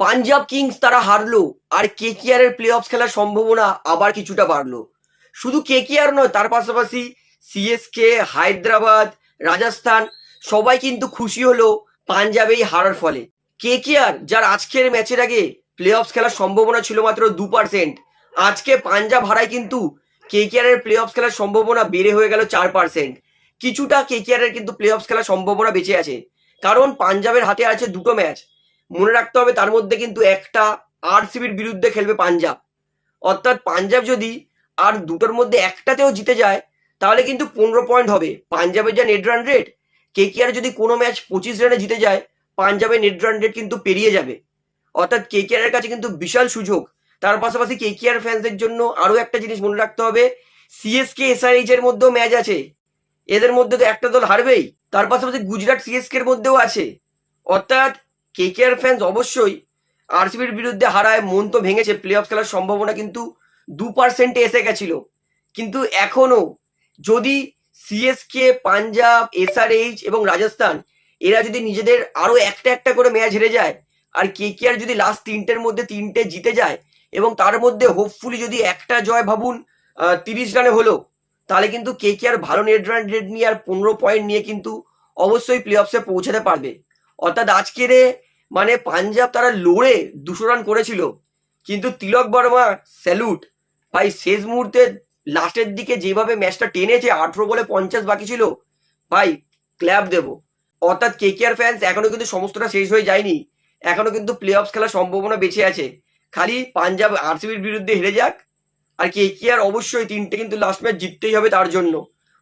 Punjab Kings তারা হারলো, আর KKR এর play of খেলার সম্ভাবনা আবার কিছুটা বাড়লো। শুধু কেকেআর নয়, তার পাশাপাশি সিএসকে, হায়দ্রাবাদ, রাজস্থান সবাই কিন্তু খুশি হলো পাঞ্জাব এই হারার ফলে। কেকেআর যার আজকের ম্যাচের আগে প্লে অফ খেলার সম্ভাবনা ছিল মাত্র 2%, আজকে পাঞ্জাব হারায় কিন্তু কেকেআর এর প্লে অফ খেলার সম্ভাবনা বেড়ে হয়ে গেল 4%। কিছুটা কেকেআর এর কিন্তু প্লে অফ খেলার সম্ভাবনা বেঁচে আছে, কারণ পাঞ্জাবের হাতে আছে দুটো ম্যাচ। মনে রাখতে হবে তার মধ্যে কিন্তু একটা আরসিবির বিরুদ্ধে খেলবে পাঞ্জাব। অর্থাৎ পাঞ্জাব যদি আর দুটোর মধ্যে একটাতেও জিতে যায় তাহলে কিন্তু 15 পয়েন্ট হবে। পাঞ্জাবের যা নেট রান রেট, কেকেআর যদি কোনো ম্যাচ 25 রানে জিতে যায় পাঞ্জাবের নেট রান রেট কিন্তু পেরিয়ে যাবে। অর্থাৎ কেকেআর এর কাছে কিন্তু বিশাল সুযোগ। তার পাশাপাশি কেকেআর ফ্যান্সদের জন্য আরো একটা জিনিস মনে রাখতে হবে, সিএসকে এসআরএইচ এর মধ্যেও ম্যাচ আছে, এদের মধ্যে তো একটা দল হারবেই। তার পাশাপাশি গুজরাট সিএসকে এর মধ্যেও আছে। অর্থাৎ কেকেআর ফ্যান্স অবশ্যই আরসিবির বিরুদ্ধে হারায় মন তো ভেঙেছে, প্লে অফ খেলার সম্ভাবনা কিন্তু 2% এসে গেছিল। কিন্তু এখনো যদি সিএসকে, পাঞ্জাব, এসআরএইচ এবং রাজস্থান এরা যদি নিজেদের আরো একটা একটা করে ম্যাচ হেরে যায়, আর কেকেআর যদি লাস্ট তিনটের মধ্যে তিনটে জিতে যায় এবং তার মধ্যে হোপফুলি যদি একটা জয় ভাবুন 30 রানে হলো, তাহলে কিন্তু কেকেআর ভালো নেট রান রেট নিয়ে আর 15 পয়েন্ট নিয়ে কিন্তু অবশ্যই প্লে অফসে পৌঁছাতে পারবে। অর্থাৎ আজকের মানে পাঞ্জাব তারা লড়ে 200 রান করেছিল, কিন্তু তিলক বর্মা স্যালুট ভাই। শেষ মুহূর্তে লাস্টের দিকে যেভাবে ম্যাচটা টেনেছে, 18 বলে 50 বাকি ছিল, ভাই ক্ল্যাপ দেবো। অর্থাৎ কেকেআর ফ্যান্স এখনো কিন্তু সমস্তটা শেষ হয়ে যায়নি, এখনো কিন্তু প্লে অফ খেলার সম্ভাবনা বেঁচে আছে। খালি পাঞ্জাব আরসিবির বিরুদ্ধে হেরে যাক, আর কেকেআর অবশ্যই তিনটে কিন্তু লাস্ট ম্যাচ জিততেই হবে। তার জন্য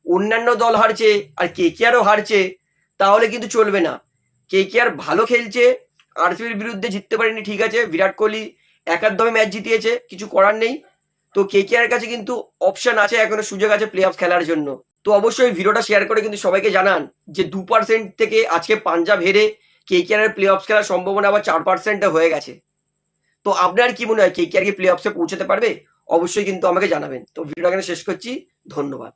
অন্যান্য দল হারছে আর কেকেআরও হারছে তাহলে কিন্তু চলবে না। কেকেআর ভালো খেলছে, আরসিবির বিরুদ্ধে জিততে পারেনি ঠিক আছে, বিরাট কোহলি একাদমে ম্যাচ জিতিয়েছে, কিছু করার নেই। তো কেকেআর কাছে কিন্তু অপশন আছে, এখনো সুযোগ আছে প্লে অফ খেলার জন্য। তো অবশ্যই ভিডিওটা শেয়ার করে কিন্তু সবাইকে জানান যে 2% থেকে আজকে পাঞ্জাব হেরে কেকেআর এর প্লে অফ খেলার সম্ভাবনা আবার 4% হয়ে গেছে। তো আপনার কি মনে হয় কেকেআর কি প্লে অফসে পৌঁছাতে পারবে? অবশ্যই কিন্তু আমাকে জানাবেন। তো ভিডিওটা এখানে শেষ করছি, ধন্যবাদ।